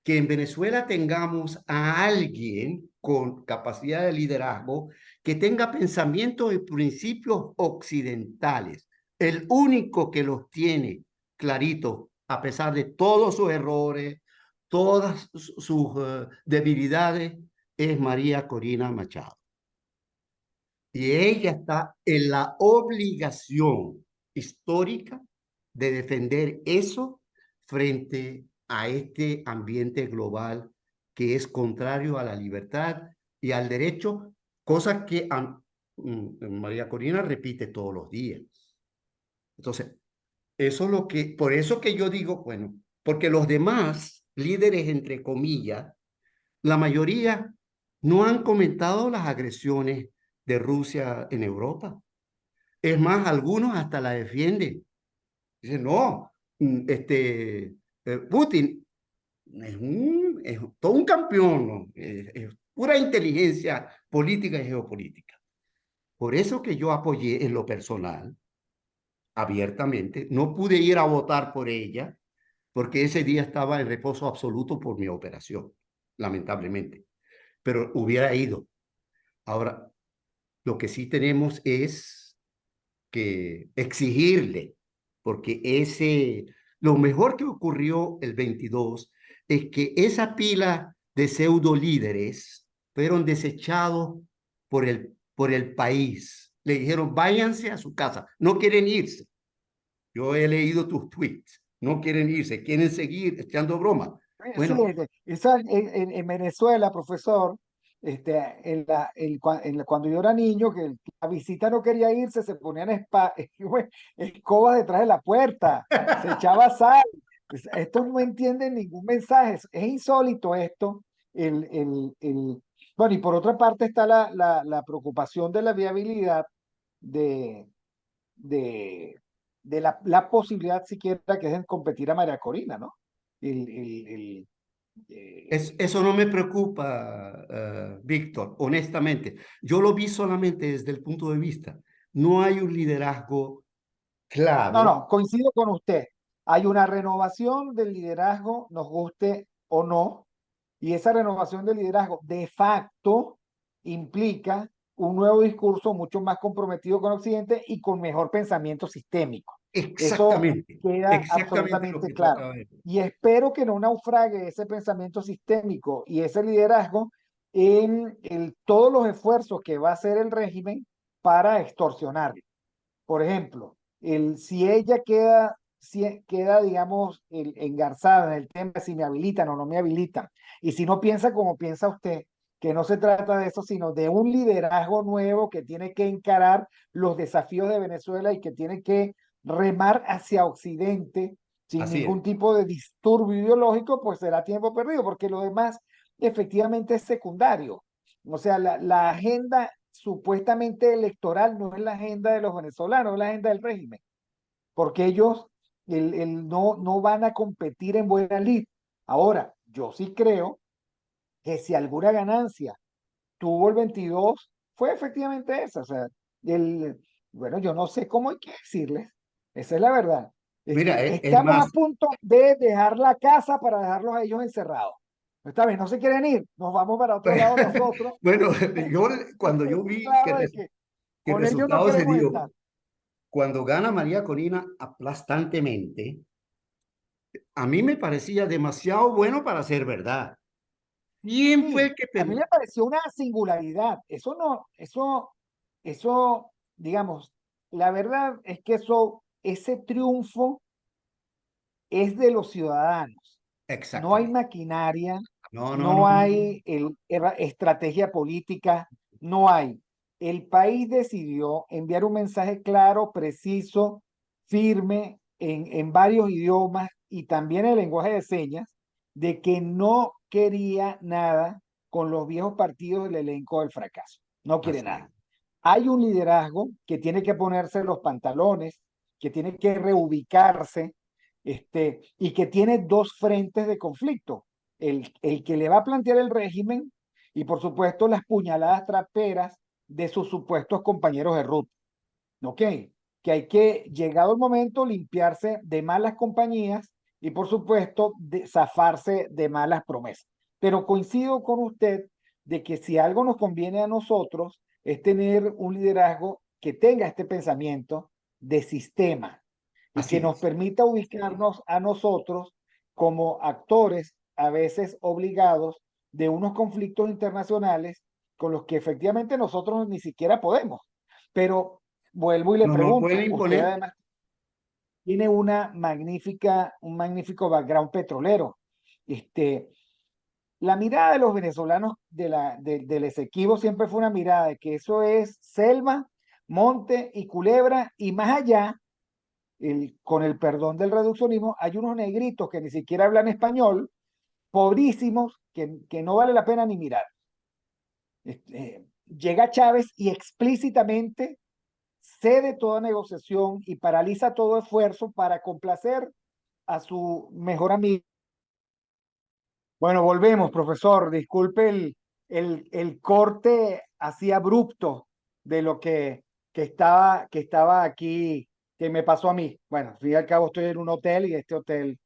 que en Venezuela tengamos a alguien con capacidad de liderazgo que tenga pensamientos y principios occidentales. El único que los tiene claritos, a pesar de todos sus errores, todas sus debilidades, es María Corina Machado. Y ella está en la obligación histórica de defender eso frente a este ambiente global que es contrario a la libertad y al derecho, cosa que María Corina repite todos los días. Entonces, eso es lo que, por eso que yo digo, bueno, porque los demás líderes, entre comillas, la mayoría no han comentado las agresiones de Rusia en Europa. Es más, algunos hasta la defienden. Dicen, no, Putin es todo un campeón, ¿no? Es pura inteligencia política y geopolítica. Por eso que yo apoyé en lo personal, abiertamente, no pude ir a votar por ella, porque ese día estaba en reposo absoluto por mi operación. lamentablemente, pero hubiera ido. Ahora, lo que sí tenemos es que exigirle, porque lo mejor que ocurrió el 22 es que esa pila de pseudo líderes fueron desechados por el país. Le dijeron, váyanse a su casa, no quieren irse. Yo he leído tus tweets, no quieren irse, quieren seguir echando broma. Sí, Bueno, en Venezuela, profesor, cuando yo era niño, que la visita no quería irse, se ponían escobas detrás de la puerta, se echaba sal. Estos no entienden ningún mensaje, es insólito esto. Bueno, y por otra parte está la preocupación de la viabilidad de, de, de la posibilidad siquiera que dejen competir a María Corina, ¿no? El, el, el, eso no me preocupa, Víctor, honestamente. Yo lo vi solamente desde el punto de vista. No hay un liderazgo no, claro. no, coincido con usted. Hay una renovación del liderazgo, nos guste o no, y esa renovación del liderazgo de facto implica un nuevo discurso mucho más comprometido con Occidente y con mejor pensamiento sistémico. Eso Exactamente, queda exactamente lo absolutamente que tú claro. acabas de decir. Y espero que no naufrague ese pensamiento sistémico y ese liderazgo en todos los esfuerzos que va a hacer el régimen para extorsionar. Por ejemplo, si ella queda, digamos, engarzada en el tema de si me habilitan o no me habilitan, y si no piensa como piensa usted, que no se trata de eso, sino de un liderazgo nuevo que tiene que encarar los desafíos de Venezuela y que tiene que remar hacia Occidente sin Así es. ningún tipo de disturbio ideológico, pues será tiempo perdido, porque lo demás efectivamente es secundario. O sea, la agenda supuestamente electoral no es la agenda de los venezolanos, es la agenda del régimen, porque ellos no van a competir en buena lid. Ahora, yo sí creo que si alguna ganancia tuvo el 22, fue efectivamente esa. O sea, el, bueno, yo no sé cómo hay que decirles, esa es la verdad. Mira, es Estamos a más, punto de dejar la casa para dejarlos a ellos encerrados. Está bien, no se quieren ir, nos vamos para otro lado nosotros. bueno, yo cuando Estoy yo vi claro de que que el con ellos no resultado se queremos dio, estar. cuando gana María Corina aplastantemente, a mí me parecía demasiado bueno para ser verdad. ¿Quién fue Sí, el que a mí me pareció una singularidad. Eso no, eso, digamos, la verdad es que ese triunfo es de los ciudadanos. No hay Exactamente. maquinaria, No, no, no, no no, no. hay estrategia política, no hay. El país decidió enviar un mensaje claro, preciso, firme, en varios idiomas y también el lenguaje de señas, de que no quería nada con los viejos partidos del elenco del fracaso. No quiere Así es. nada. Hay un liderazgo que tiene que ponerse los pantalones, que tiene que reubicarse, y que tiene dos frentes de conflicto. El que le va a plantear el régimen y, por supuesto, las puñaladas traperas de sus supuestos compañeros de ruta. ¿Ok? Que hay que, llegado el momento, limpiarse de malas compañías y, por supuesto, zafarse de malas promesas. Pero coincido con usted de que si algo nos conviene a nosotros es tener un liderazgo que tenga este pensamiento de sistema y que Así nos es. permita ubicarnos a nosotros como actores, a veces obligados, de unos conflictos internacionales con los que efectivamente nosotros ni siquiera podemos. Pero vuelvo y le No nos pueden pregunto, usted imponer. además tiene un magnífico background petrolero. Este, la mirada de los venezolanos del Esequibo siempre fue una mirada de que eso es selva, monte y culebra, y más allá, con el perdón del reduccionismo, hay unos negritos que ni siquiera hablan español, pobrísimos, que no vale la pena ni mirar. Llega Chávez y explícitamente cede toda negociación y paraliza todo esfuerzo para complacer a su mejor amigo. Bueno, volvemos, profesor. Disculpe el corte así abrupto de lo que estaba aquí, que me pasó a mí. Bueno, al fin y al cabo estoy en un hotel y este hotel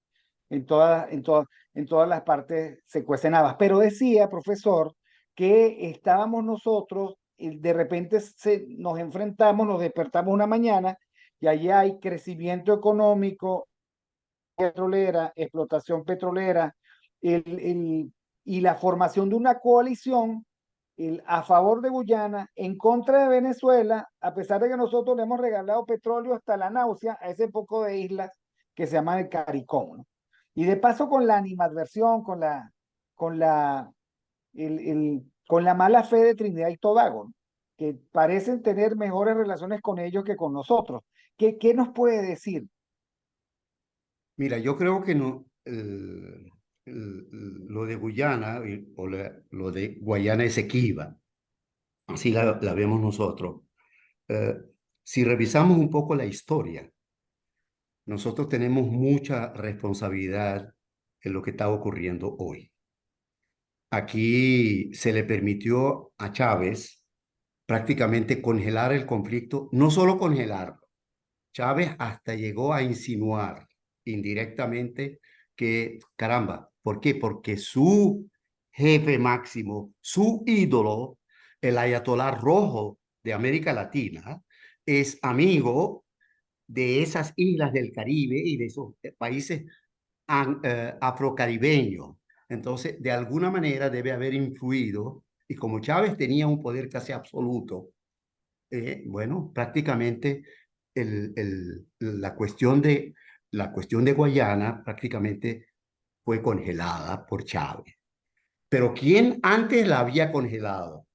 en todas las partes se cuecen habas. Pero decía, profesor, que estábamos nosotros, y de repente nos enfrentamos, nos despertamos una mañana y allí hay crecimiento económico, petrolera, explotación petrolera, el, el, y la formación de una coalición a favor de Guyana, en contra de Venezuela, a pesar de que nosotros le hemos regalado petróleo hasta la náusea a ese poco de islas que se llaman el CARICOM, ¿no? Y de paso con la animadversión, con la, con la mala fe de Trinidad y Tobago, ¿no? Que parecen tener mejores relaciones con ellos que con nosotros. ¿Qué nos puede decir? Mira, yo creo que no, lo de Guyana lo de Guayana Esequiba, así la vemos nosotros. Eh, si revisamos un poco la historia, nosotros tenemos mucha responsabilidad en lo que está ocurriendo hoy. Aquí se le permitió a Chávez prácticamente congelar el conflicto, no solo congelarlo. Chávez hasta llegó a insinuar indirectamente que, caramba, ¿por qué? Porque su jefe máximo, su ídolo, el ayatolá rojo de América Latina, es amigo de esas islas del Caribe y de esos países afrocaribeños. Entonces, de alguna manera debe haber influido, y como Chávez tenía un poder casi absoluto, bueno, prácticamente la cuestión de Guayana prácticamente fue congelada por Chávez. Pero ¿quién antes la había congelado?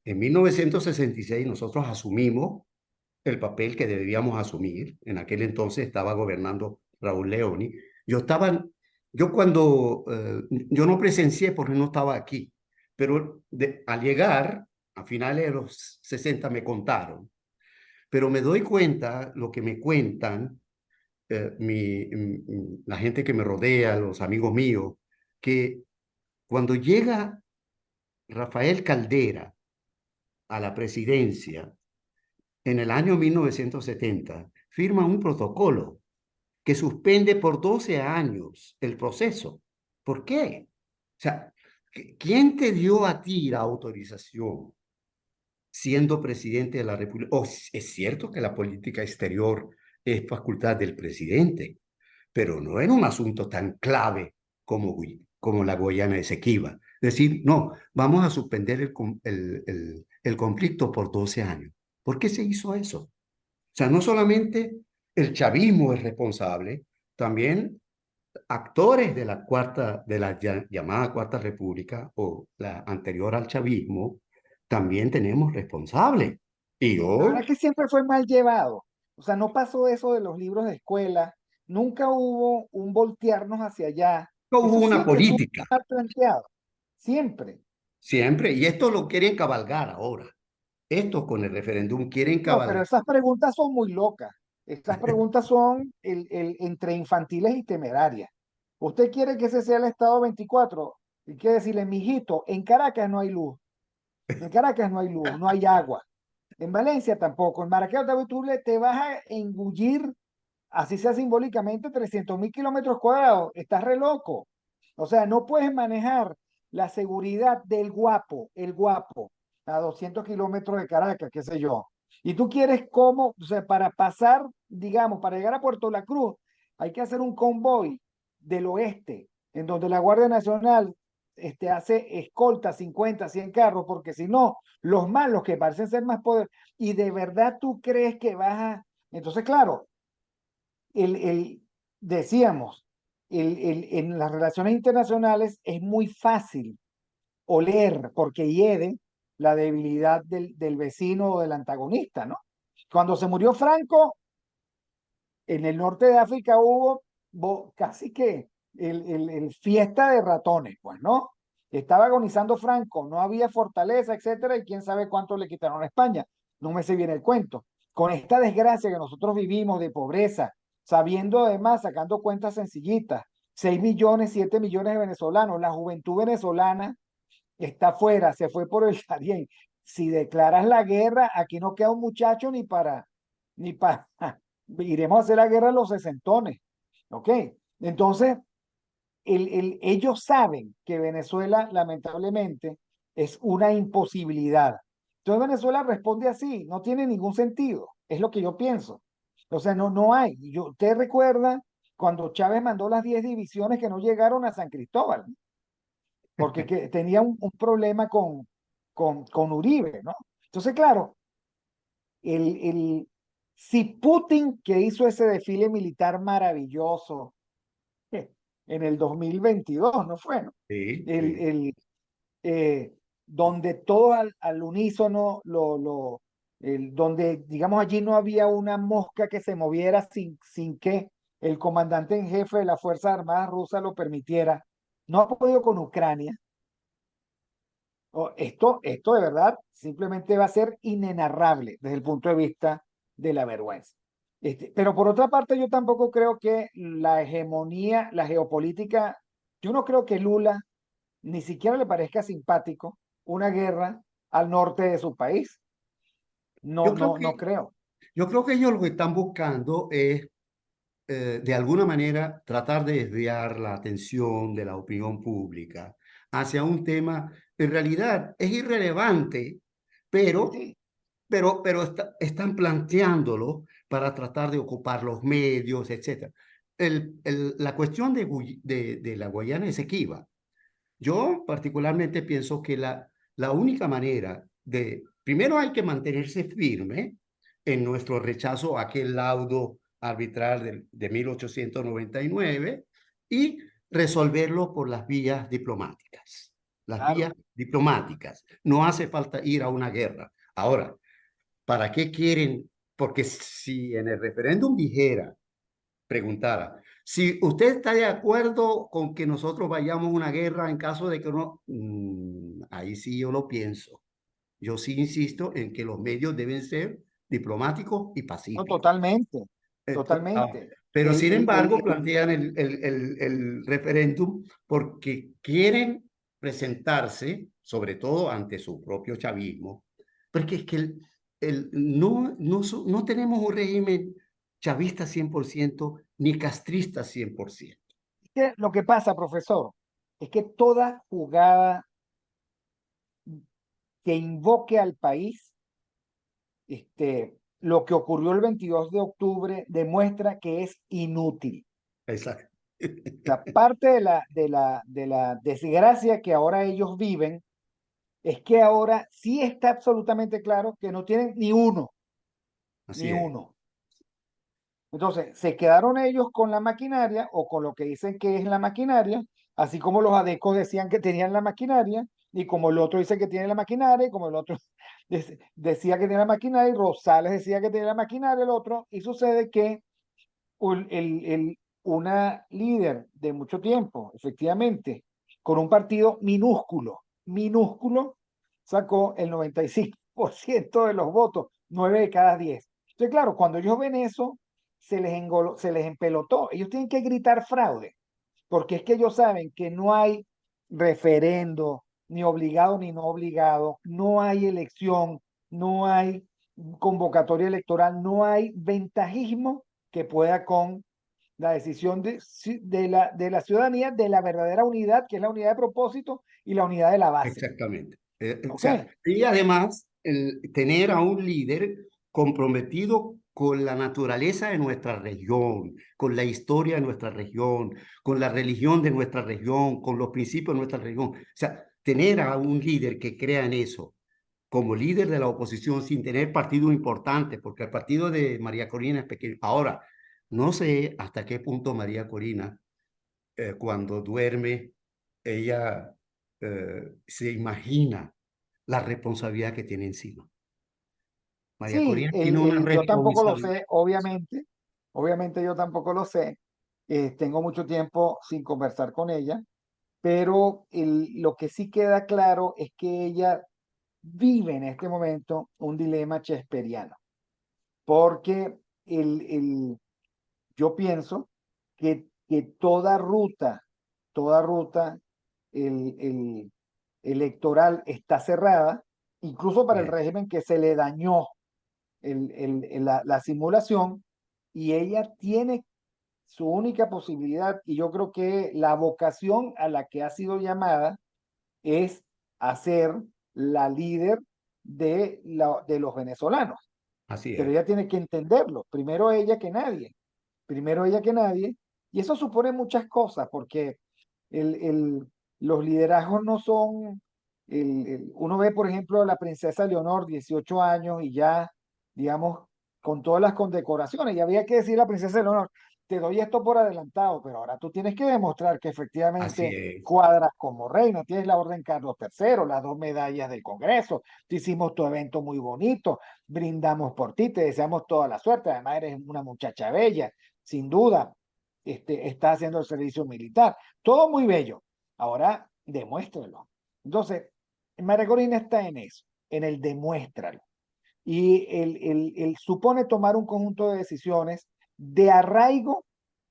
En 1966 nosotros asumimos el papel que debíamos asumir. En aquel entonces estaba gobernando Raúl Leoni. Yo estaba, yo cuando, yo no presencié porque no estaba aquí, pero al llegar a finales de los 60 me contaron, pero me doy cuenta, lo que me cuentan, la gente que me rodea, los amigos míos, que cuando llega Rafael Caldera a la presidencia en el año 1970, firma un protocolo que suspende por 12 años el proceso. ¿Por qué? O sea, ¿quién te dio a ti la autorización siendo presidente de la República? Oh, es cierto que la política exterior es facultad del presidente, pero no era un asunto tan clave como la Guayana Esequiba. Decir, no, vamos a suspender el conflicto por 12 años. ¿Por qué se hizo eso? O sea, no solamente el chavismo es responsable, también actores de de la llamada Cuarta República o la anterior al chavismo, también tenemos responsables. Y La verdad yo, es que siempre fue mal llevado. O sea, no pasó eso de los libros de escuela. Nunca hubo un voltearnos hacia allá. no hubo Eso una siempre estuvo política, mal planteado. Siempre. siempre, y esto lo quieren cabalgar ahora. Esto con el referéndum quieren No, pero cabalgar. esas preguntas son muy locas. Estas preguntas son entre infantiles y temerarias. ¿Usted quiere que ese sea el estado 24? Hay que decirle, mijito, en Caracas no hay luz. En Caracas no hay luz, no hay agua. En Valencia tampoco. En Maracaibo te vas a engullir, así sea simbólicamente, 300.000 kilómetros cuadrados. Estás re loco. O sea, no puedes manejar la seguridad del Guapo, el Guapo, a 200 kilómetros de Caracas, qué sé yo. Y tú quieres cómo, o sea, para pasar, digamos, para llegar a Puerto La Cruz, hay que hacer un convoy del oeste, en donde la Guardia Nacional hace escolta 50, 100 carros, porque si no, los malos que parecen ser más poder, y de verdad tú crees que vas a... Entonces, claro, el, decíamos, en las relaciones internacionales es muy fácil oler, porque hiede la debilidad del vecino o del antagonista, ¿no? Cuando se murió Franco, en el norte de África hubo casi que el fiesta de ratones, pues, ¿no? Estaba agonizando Franco, no había fortaleza, etcétera, y quién sabe cuánto le quitaron a España. No me sé bien el cuento. Con esta desgracia que nosotros vivimos de pobreza, sabiendo además, sacando cuentas sencillitas, 6 millones, 7 millones de venezolanos, la juventud venezolana está fuera, se fue por el Darién. Si declaras la guerra, aquí no queda un muchacho ni para, iremos a hacer la guerra a los sesentones, ¿ok? Entonces, ellos saben que Venezuela, lamentablemente, es una imposibilidad. Entonces Venezuela responde así, no tiene ningún sentido, es lo que yo pienso. O sea, no hay. Usted recuerda cuando Chávez mandó las 10 divisiones que no llegaron a San Cristóbal, ¿no? Porque tenía un problema con Uribe, ¿no? Entonces, claro, el, si Putin, que hizo ese desfile militar maravilloso en el 2022, ¿no fue? ¿No? Sí, El, sí. el, donde todo al unísono, donde, digamos, allí no había una mosca que se moviera sin que el comandante en jefe de las Fuerzas Armadas rusas lo permitiera. No ha podido con Ucrania. Esto de verdad simplemente va a ser inenarrable desde el punto de vista de la vergüenza. Pero por otra parte, yo tampoco creo que la hegemonía, la geopolítica, yo no creo que Lula ni siquiera le parezca simpático una guerra al norte de su país. Yo creo No que, creo. yo creo que ellos lo que están buscando es, de alguna manera, tratar de desviar la atención de la opinión pública hacia un tema, en realidad es irrelevante, Sí, pero sí. están planteándolo para tratar de ocupar los medios, etcétera. La cuestión de la Guayana Esequiba, yo particularmente pienso que la única manera primero hay que mantenerse firme en nuestro rechazo a aquel laudo arbitral de 1899 y resolverlo por las vías diplomáticas. Las vías Claro. diplomáticas. No hace falta ir a una guerra. Ahora, ¿para qué quieren? Porque si en el referéndum preguntara, si usted está de acuerdo con que nosotros vayamos a una guerra en caso de que no, ahí sí yo lo pienso. Yo sí insisto en que los medios deben ser diplomáticos y No, pacíficos. totalmente, Ah, totalmente. pero El, sin el, el, embargo plantean el referéndum porque quieren presentarse, sobre todo ante su propio chavismo, porque es que no tenemos un régimen chavista 100% ni castrista 100%. lo que pasa, profesor, es que toda jugada que invoque al país, lo que ocurrió el 22 de octubre demuestra que es inútil. Exacto. La parte de la desgracia que ahora ellos viven es que ahora sí está absolutamente claro que no tienen ni uno, Así ni es. uno. Entonces, se quedaron ellos con la maquinaria o con lo que dicen que es la maquinaria, así como los adecos decían que tenían la maquinaria, y como el otro dice que tiene la maquinaria, y como el otro decía que tenía la maquinaria, y Rosales decía que tenía la maquinaria, el otro, y sucede que una líder de mucho tiempo, efectivamente, con un partido minúsculo, sacó el 95% de los votos, 9 de cada 10. Entonces, claro, cuando ellos ven eso, se les empelotó. Ellos tienen que gritar fraude, porque es que ellos saben que no hay referendo, ni obligado ni no obligado, no hay elección, no hay convocatoria electoral, no hay ventajismo que pueda con la decisión de la ciudadanía de la verdadera unidad, que es la unidad de propósito y la unidad de la base. Exactamente. O ¿Ok? sea, y además el tener a un líder comprometido con la naturaleza de nuestra región, con la historia de nuestra región, con la religión de nuestra región, con los principios de nuestra región. O sea, tener a un líder que crea en eso como líder de la oposición sin tener partido importante, porque el partido de María Corina es pequeño. Ahora, no sé hasta qué punto María Corina cuando duerme, ella se imagina la responsabilidad que tiene encima. María Sí, Corina tiene una yo tampoco lo responsabilidad. sé, obviamente yo tampoco lo sé. Tengo mucho tiempo sin conversar con ella, pero lo que sí queda claro es que ella vive en este momento un dilema shakespeariano, porque yo pienso que toda ruta electoral está cerrada, incluso para el Bien, régimen que se le dañó la simulación, y ella tiene su única posibilidad, y yo creo que la vocación a la que ha sido llamada es hacer la líder de los venezolanos. Así Pero es, ella tiene que entenderlo, primero ella que nadie, y eso supone muchas cosas, porque el, el- los liderazgos no son, uno ve, por ejemplo, a la princesa Leonor, 18 años, y ya, digamos, con todas las condecoraciones, y había que decir a la princesa Leonor, te doy esto por adelantado, pero ahora tú tienes que demostrar que así efectivamente es. cuadras como reina, tienes la Orden Carlos III, las dos medallas del Congreso, te hicimos tu evento muy bonito, brindamos por ti, te deseamos toda la suerte, además eres una muchacha bella, sin duda, está haciendo el servicio militar. Todo muy bello. Ahora demuéstralo. Entonces, María Corina está en eso, en el demuéstralo. Y el supone tomar un conjunto de decisiones de arraigo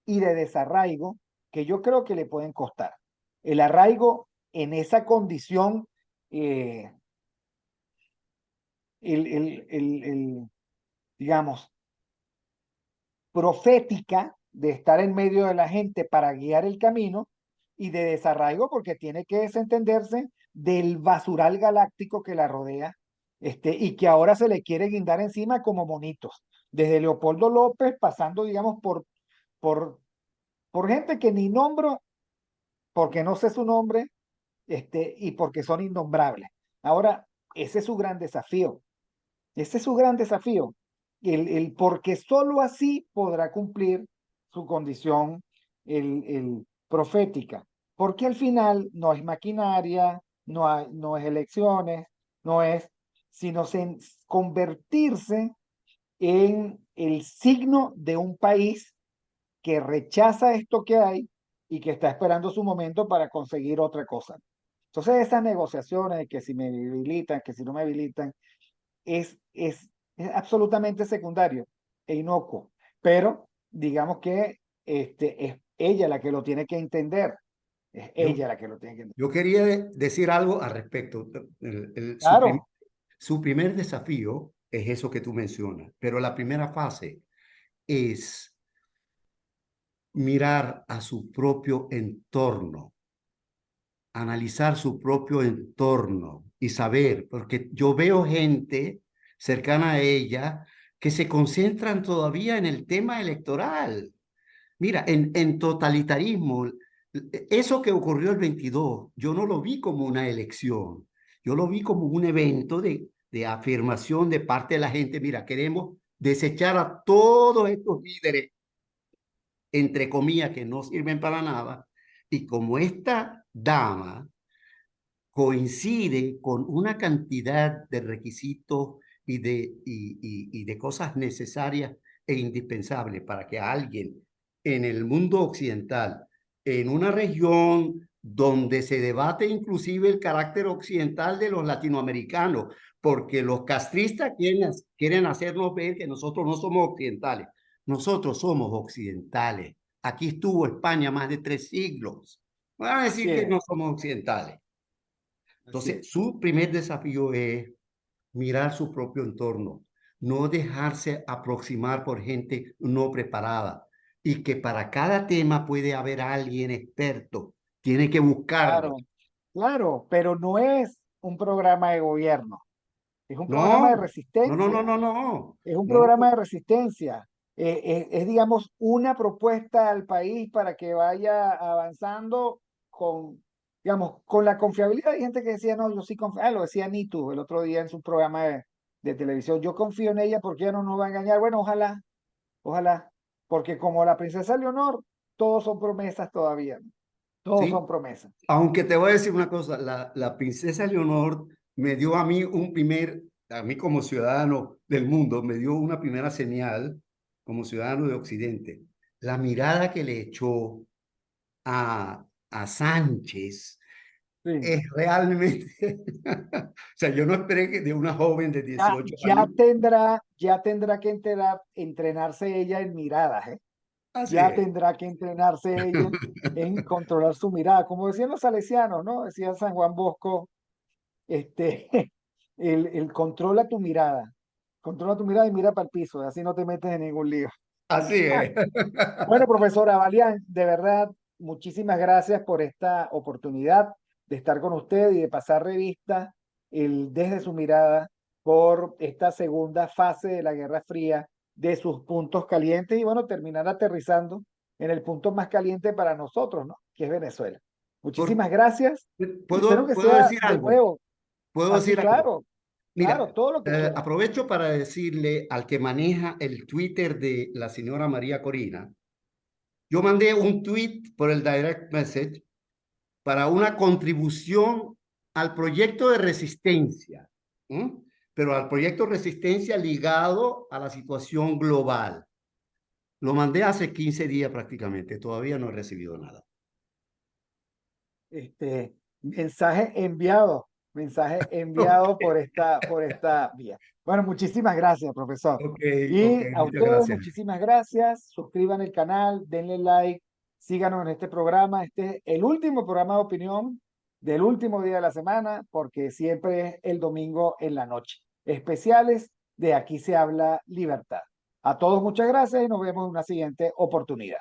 y de desarraigo que yo creo que le pueden costar. El arraigo en esa condición, eh, digamos, profética de estar en medio de la gente para guiar el camino y de desarraigo porque tiene que desentenderse del basural galáctico que la rodea y que ahora se le quiere guindar encima como monitos, desde Leopoldo López pasando, digamos, por, por gente que ni nombro porque no sé su nombre y porque son innombrables. Ahora, ese es su gran desafío. Ese es su gran desafío, porque sólo así podrá cumplir su condición profética, porque al final no es maquinaria, no es elecciones, no es, sino convertirse en el signo de un país que rechaza esto que hay y que está esperando su momento para conseguir otra cosa. Entonces esas negociaciones de que si me habilitan, que si no me habilitan, es, es, es absolutamente secundario e inocuo, pero digamos que es ella la que lo tiene que entender, es Yo, ella la que lo tiene que entender. yo quería decir algo al respecto. Claro, Su primer desafío es eso que tú mencionas, pero la primera fase es mirar a su propio entorno, analizar su propio entorno y saber, porque yo veo gente cercana a ella que se concentran todavía en el tema electoral. Mira, en totalitarismo, eso que ocurrió el 22, yo no lo vi como una elección, yo lo vi como un evento de afirmación de parte de la gente. Mira, queremos desechar a todos estos líderes, entre comillas, que no sirven para nada. Y como esta dama coincide con una cantidad de requisitos y de cosas necesarias e indispensables para que alguien en el mundo occidental, en una región donde se debate inclusive el carácter occidental de los latinoamericanos, porque los castristas quieren hacernos ver que nosotros no somos occidentales. Nosotros somos occidentales. Aquí estuvo España más de 3 siglos. Van a así decir que es, no somos occidentales. así Entonces, es. su primer desafío es mirar su propio entorno, no dejarse aproximar por gente no preparada y que para cada tema puede haber alguien experto. Tiene que buscarlo. Claro, claro, pero no es un programa de gobierno, es un programa de No, no, no, no, resistencia. no, no, Es un no. programa de resistencia. Digamos, una propuesta al país para que vaya avanzando digamos, con la confiabilidad. Hay gente que decía, no, yo sí confío, lo decía Nitu el otro día en su programa de televisión, yo confío en ella porque ella no nos va a engañar. Bueno, ojalá, ojalá, porque como la princesa Leonor, todos son promesas todavía, ¿no? Todos son Sí, promesas. aunque te voy a decir una cosa, la princesa Leonor me dio a mí a mí como ciudadano del mundo, me dio una primera señal como ciudadano de Occidente. La mirada que le echó a Sánchez Sí. es realmente, o sea, yo no esperé que de una joven de Ya, 18 años, ya tendrá que entrenarse ella en miradas, ¿eh? así Ya es. tendrá que entrenarse ella en controlar su mirada, como decían los salesianos, ¿no? Decía San Juan Bosco, este, controla tu mirada y mira para el piso, así no te metes en ningún lío. Así es. Bueno, profesora Valián, de verdad, muchísimas gracias por esta oportunidad de estar con usted y de pasar revista desde su mirada por esta segunda fase de la Guerra Fría, de sus puntos calientes y bueno, terminar aterrizando en el punto más caliente para nosotros, ¿no? Que es Venezuela. Por- Muchísimas gracias y espero que ¿Puedo sea decir de algo? nuevo. ¿Puedo Así, decir algo? claro, claro, Mira, todo lo que quiera. aprovecho para decirle al que maneja el Twitter de la señora María Corina, yo mandé un tweet por el direct message para una contribución al proyecto de resistencia, ¿m? Pero al proyecto de resistencia ligado a la situación global. Lo mandé hace 15 días prácticamente, todavía no he recibido nada. Mensaje enviado por esta vía. Bueno, muchísimas gracias, profesor. Ok, ok, Y a muchas ustedes, gracias. muchísimas gracias. Suscriban el canal, denle like, síganos en este programa. Este es el último programa de opinión del último día de la semana, porque siempre es el domingo en la noche. Especiales de Aquí se habla libertad. A todos muchas gracias y nos vemos en una siguiente oportunidad.